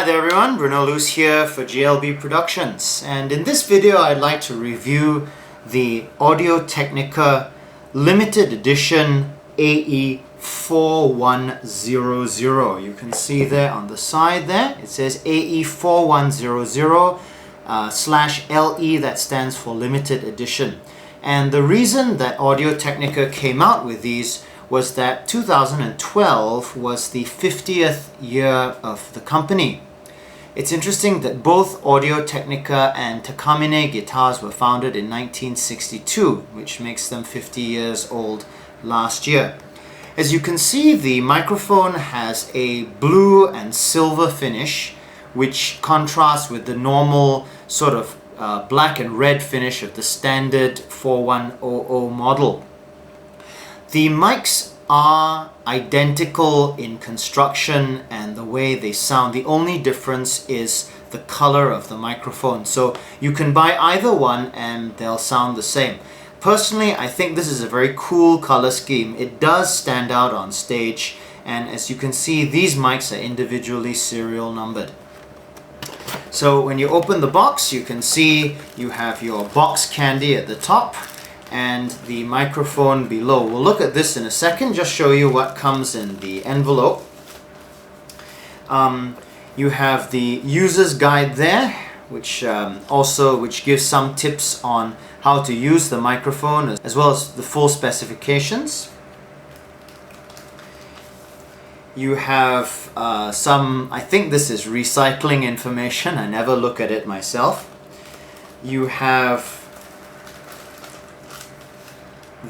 Hi there everyone, Bruno Luce here for JLB Productions, and in this video I'd like to review the Audio-Technica limited edition AE4100. You can see there on the side there, it says AE4100 /LE, that stands for limited edition. And the reason that Audio-Technica came out with these was that 2012 was the 50th year of the company. It's interesting that both Audio-Technica and Takamine guitars were founded in 1962, which makes them 50 years old last year. As you can see, the microphone has a blue and silver finish, which contrasts with the normal sort of black and red finish of the standard 4100 model. The mics are identical in construction and the way they sound. The only difference is the color of the microphone. So you can buy either one and they'll sound the same. Personally, I think this is a very cool color scheme. It does stand out on stage, and as you can see, these mics are individually serial numbered. So when you open the box, you can see you have your box candy at the top and the microphone below. We'll look at this in a second, just show you what comes in the envelope. You have the user's guide there, which gives some tips on how to use the microphone, as well as the full specifications. You have I think this is recycling information, I never look at it myself. You have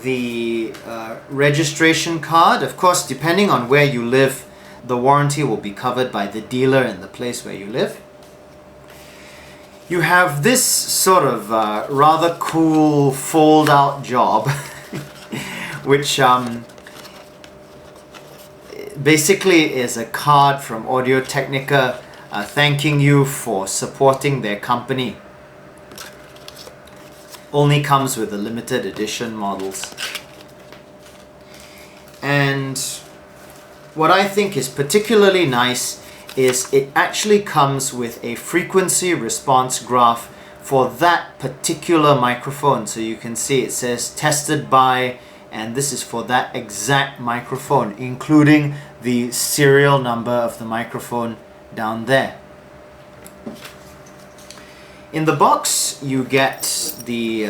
the registration card. Of course, depending on where you live, the warranty will be covered by the dealer in the place where you live. You have this sort of rather cool fold-out job which basically is a card from Audio-Technica thanking you for supporting their company. Only comes with the limited edition models. And what I think is particularly nice is it actually comes with a frequency response graph for that particular microphone. So you can see it says tested by, and this is for that exact microphone, including the serial number of the microphone down there. In the box, you get the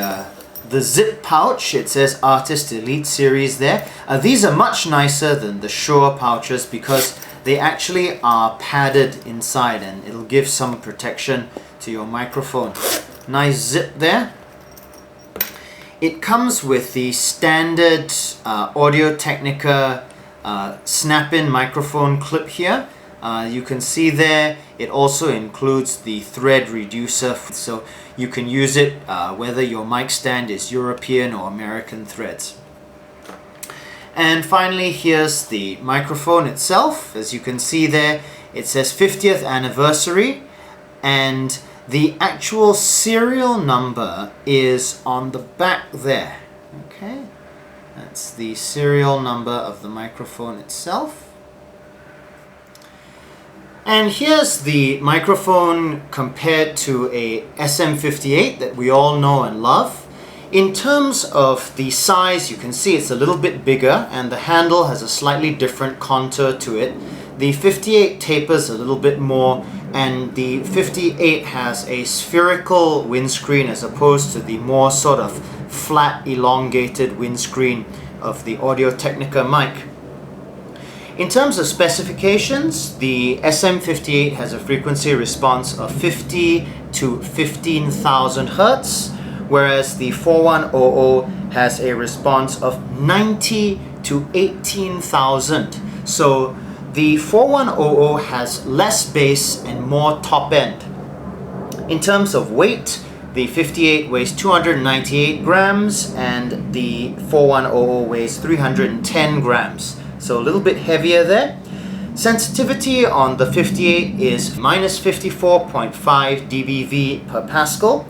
zip pouch. It says Artist Elite series there. These are much nicer than the Shure pouches because they actually are padded inside, and it'll give some protection to your microphone. Nice zip there. It comes with the standard Audio-Technica snap-in microphone clip here. You can see there it also includes the thread reducer, so you can use it whether your mic stand is European or American threads. And finally, here's the microphone itself. As you can see there, it says 50th anniversary, and the actual serial number is on the back there. Okay, that's the serial number of the microphone itself. And here's the microphone compared to a SM58 that we all know and love. In terms of the size, you can see it's a little bit bigger and the handle has a slightly different contour to it. The 58 tapers a little bit more, and the 58 has a spherical windscreen as opposed to the more sort of flat, elongated windscreen of the Audio-Technica mic. In terms of specifications, the SM58 has a frequency response of 50 to 15,000 Hertz, whereas the 4100 has a response of 90 to 18,000. So the 4100 has less bass and more top end. In terms of weight, the 58 weighs 298 grams and the 4100 weighs 310 grams. So a little bit heavier there. Sensitivity on the 58 is minus 54.5 dBV per Pascal.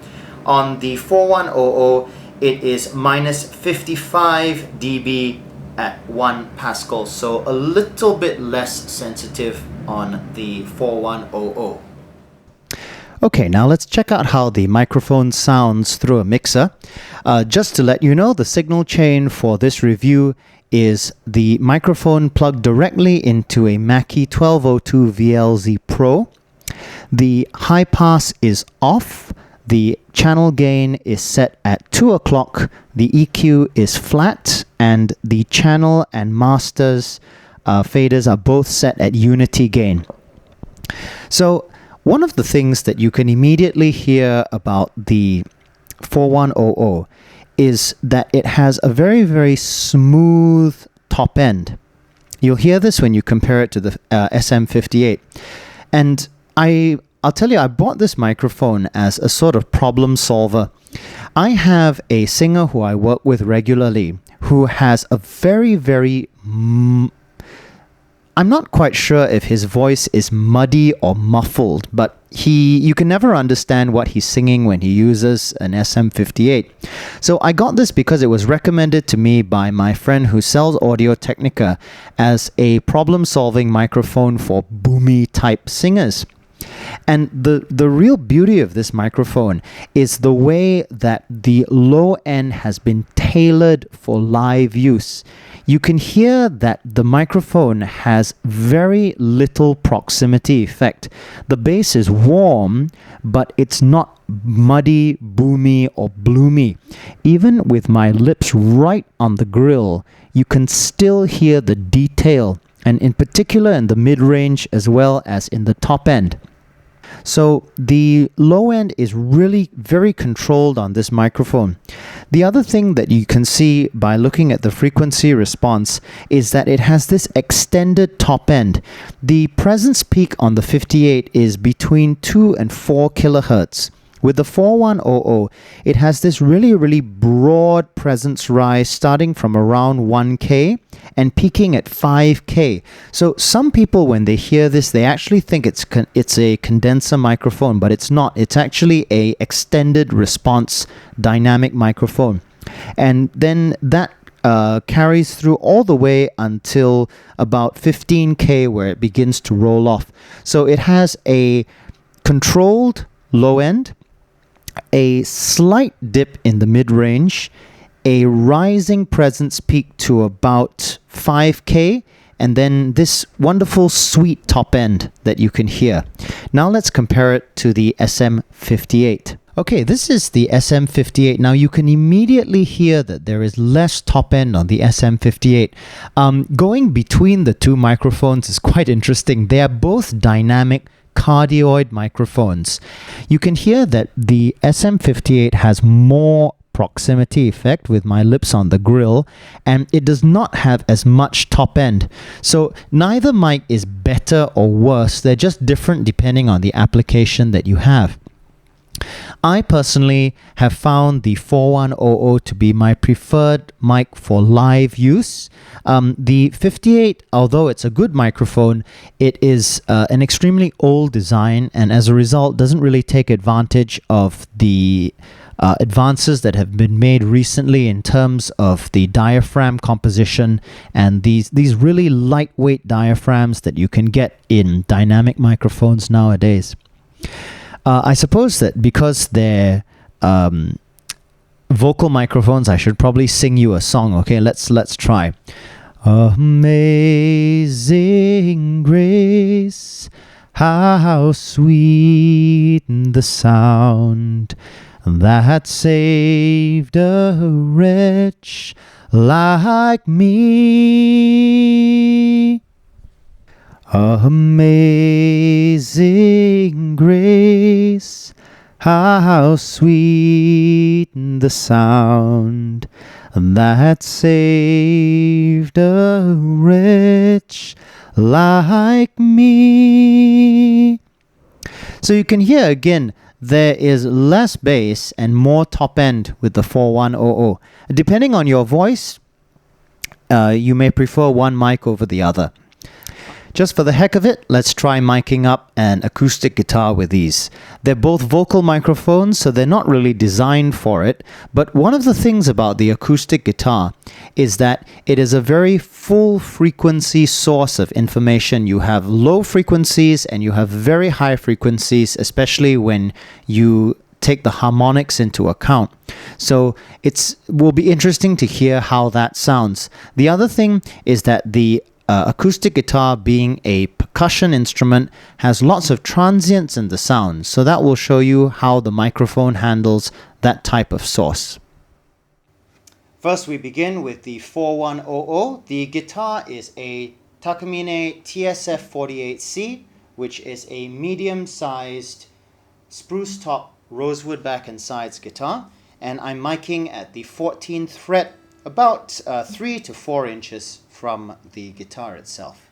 On the 4100, it is minus 55 dB at 1 Pascal, so a little bit less sensitive on the 4100. Okay, now let's check out how the microphone sounds through a mixer. Just to let you know, the signal chain for this review is the microphone plugged directly into a Mackie 1202 VLZ Pro. The high pass is off. The channel gain is set at 2 o'clock. The EQ is flat, and the channel and masters faders are both set at unity gain. So one of the things that you can immediately hear about the 4100 is that it has a very, very smooth top end. You'll hear this when you compare it to the SM58. And I'll tell you, I bought this microphone as a sort of problem solver. I have a singer who I work with regularly who has a very, very I'm not quite sure if his voice is muddy or muffled, but you can never understand what he's singing when he uses an SM58. So I got this because it was recommended to me by my friend who sells Audio-Technica as a problem-solving microphone for boomy type singers. And the real beauty of this microphone is the way that the low end has been tailored for live use. You can hear that the microphone has very little proximity effect. The bass is warm, but it's not muddy, boomy, or bloomy. Even with my lips right on the grill, you can still hear the detail, and in particular in the mid-range as well as in the top end. So the low end is really very controlled on this microphone. The other thing that you can see by looking at the frequency response is that it has this extended top end. The presence peak on the 58 is between 2 and 4 kilohertz. With the 4100, it has this really, really broad presence rise starting from around 1K and peaking at 5K. So some people, when they hear this, they actually think it's a condenser microphone, but it's not. It's actually a extended response dynamic microphone. And then that carries through all the way until about 15K, where it begins to roll off. So it has a controlled low end, a slight dip in the mid-range, a rising presence peak to about 5K, and then this wonderful sweet top end that you can hear. Now let's compare it to the SM58. Okay, this is the SM58. Now you can immediately hear that there is less top end on the SM58. Going between the two microphones is quite interesting. They are both dynamic cardioid microphones. You can hear that the SM58 has more proximity effect with my lips on the grill, and it does not have as much top end. So neither mic is better or worse. They're just different depending on the application that you have. I personally have found the 4100 to be my preferred mic for live use. The 58, although it's a good microphone, it is an extremely old design, and as a result doesn't really take advantage of the advances that have been made recently in terms of the diaphragm composition and these really lightweight diaphragms that you can get in dynamic microphones nowadays. I suppose that because they're vocal microphones, I should probably sing you a song. Okay, let's try. Amazing grace, how sweet the sound that saved a wretch like me. Amazing grace, how sweet the sound that saved a wretch like me. So you can hear again, there is less bass and more top end with the 4100. Depending on your voice, you may prefer one mic over the other. Just for the heck of it, let's try miking up an acoustic guitar with these. They're both vocal microphones, so they're not really designed for it, but one of the things about the acoustic guitar is that it is a very full frequency source of information. You have low frequencies and you have very high frequencies, especially when you take the harmonics into account. So it will be interesting to hear how that sounds. The other thing is that the acoustic guitar, being a percussion instrument, has lots of transients in the sound, so that will show you how the microphone handles that type of source. First, we begin with the 4100. The guitar is a Takamine TSF48C, which is a medium-sized spruce top rosewood back and sides guitar, and I'm miking at the 14th fret, about 3 to 4 inches from the guitar itself.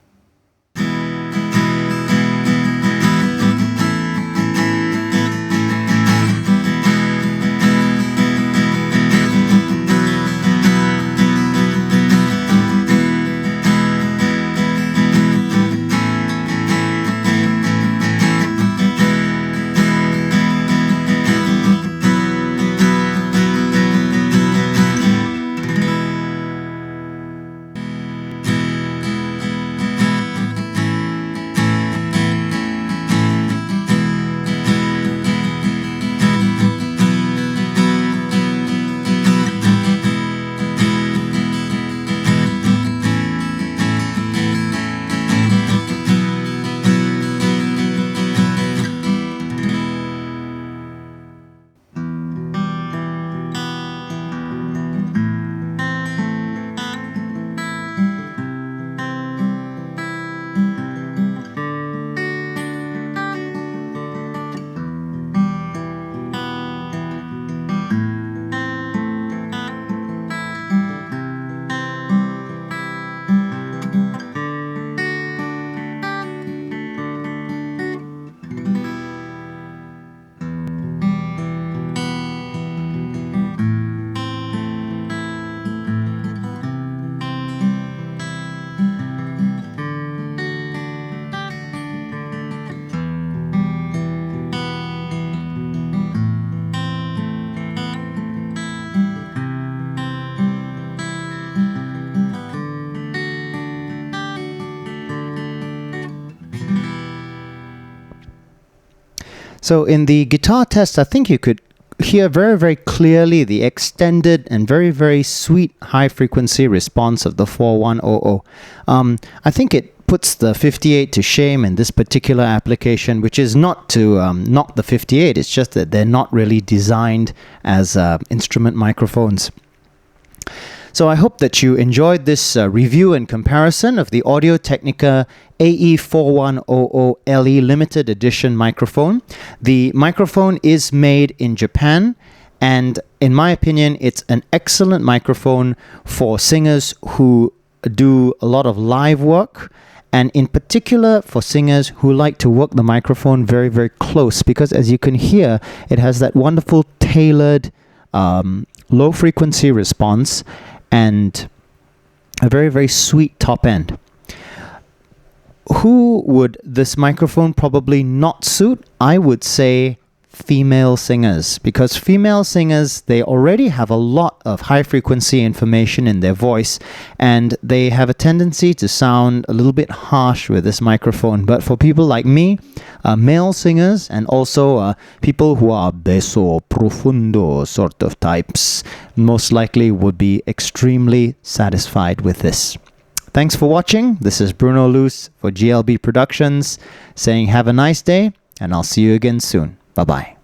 So in the guitar test, I think you could hear very, very clearly the extended and very, very sweet high frequency response of the 4100. I think it puts the 58 to shame in this particular application, which is not to knock the 58, it's just that they're not really designed as instrument microphones. So I hope that you enjoyed this review and comparison of the Audio-Technica AE4100 LE limited edition microphone. The microphone is made in Japan, and in my opinion, it's an excellent microphone for singers who do a lot of live work, and in particular for singers who like to work the microphone very, very close, because as you can hear, it has that wonderful tailored low frequency response and a very, very sweet top end. Who would this microphone probably not suit? I would say female singers, because female singers, they already have a lot of high frequency information in their voice, and they have a tendency to sound a little bit harsh with this microphone. But for people like me, male singers, and also people who are basso profundo sort of types, most likely would be extremely satisfied with this. Thanks for watching. This is Bruno Luce for GLB Productions, saying have a nice day, and I'll see you again soon. Bye-bye.